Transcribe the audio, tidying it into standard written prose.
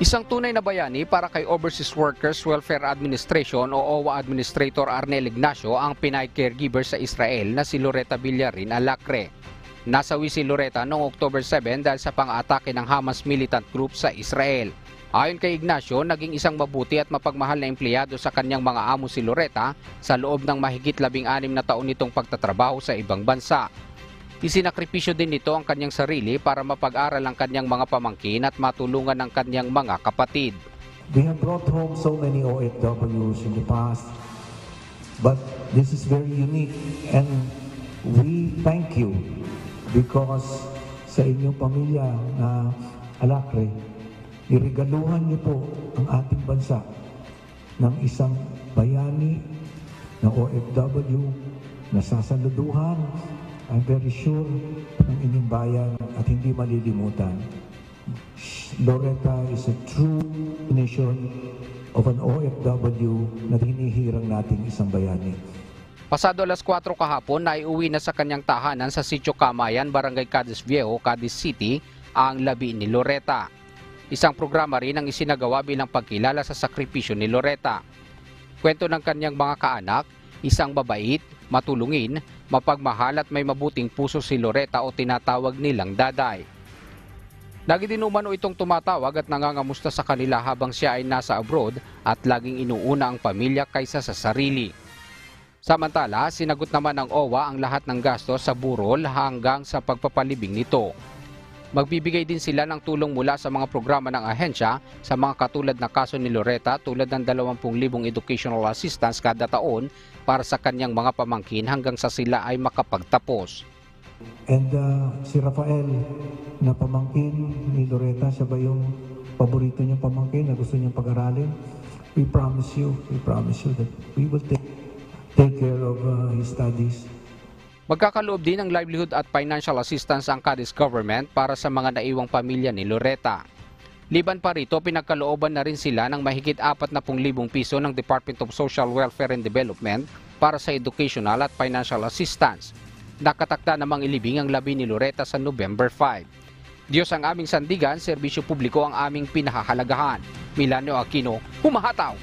Isang tunay na bayani para kay Overseas Workers Welfare Administration o OWA Administrator Arnel Ignacio ang Pinay caregiver sa Israel na si Loretta Villarin Alacre. Nasawi si Loretta noong October 7 dahil sa pang-atake ng Hamas militant group sa Israel. Ayon kay Ignacio, naging isang mabuti at mapagmahal na empleyado sa kanyang mga amo si Loretta sa loob ng mahigit 16 na taon nitong pagtatrabaho sa ibang bansa. Isinakripisyo din nito ang kanyang sarili para mapag-aral ang kanyang mga pamangkin at matulungan ang kanyang mga kapatid. We have brought home so many OFWs in the past, but this is very unique and we thank you because sa inyong pamilya na Alacre, irigaluhan niyo po ang ating bansa ng isang bayani na OFW na sasaluduhan. I'm very sure ng inyong bayan at hindi malilimutan. Loretta is a true definition of an OFW na hinihirang nating isang bayani. Pasado alas 4 kahapon na iuwi na sa kanyang tahanan sa Sitio Camayan, Barangay Cadiz Viejo, Cadiz City, ang labi ni Loretta. Isang programa rin ang isinagawa bilang pagkilala sa sakripisyo ni Loretta. Kwento ng kanyang mga kaanak, isang mabait, matulungin, mapagmahal at may mabuting puso si Loretta o tinatawag nilang Daday. Lagi din umano itong tumatawag at nangangamusta sa kanila habang siya ay nasa abroad at laging inuuna ang pamilya kaysa sa sarili. Samantala, sinagot naman ng OWA ang lahat ng gastos sa burol hanggang sa pagpapalibing nito. Magbibigay din sila ng tulong mula sa mga programa ng ahensya sa mga katulad na kaso ni Loretta tulad ng 20,000 educational assistance kada taon para sa kanyang mga pamangkin hanggang sa sila ay makapagtapos. And si Rafael na pamangkin ni Loretta, siya ba yung paborito niyang pamangkin na gusto niyang pag-aralin? We promise you that we will take care of his studies. Magkakaloob din ng livelihood at financial assistance ang Cadiz government para sa mga naiwang pamilya ni Loretta. Liban pa rito, pinagkalooban na rin sila ng mahigit 40,000 piso ng Department of Social Welfare and Development para sa educational at financial assistance. Nakatakda namang ilibing ang labi ni Loretta sa November 5. Diyos ang aming sandigan, serbisyo publiko ang aming pinahahalagahan. Milanio Aquino, humahataw!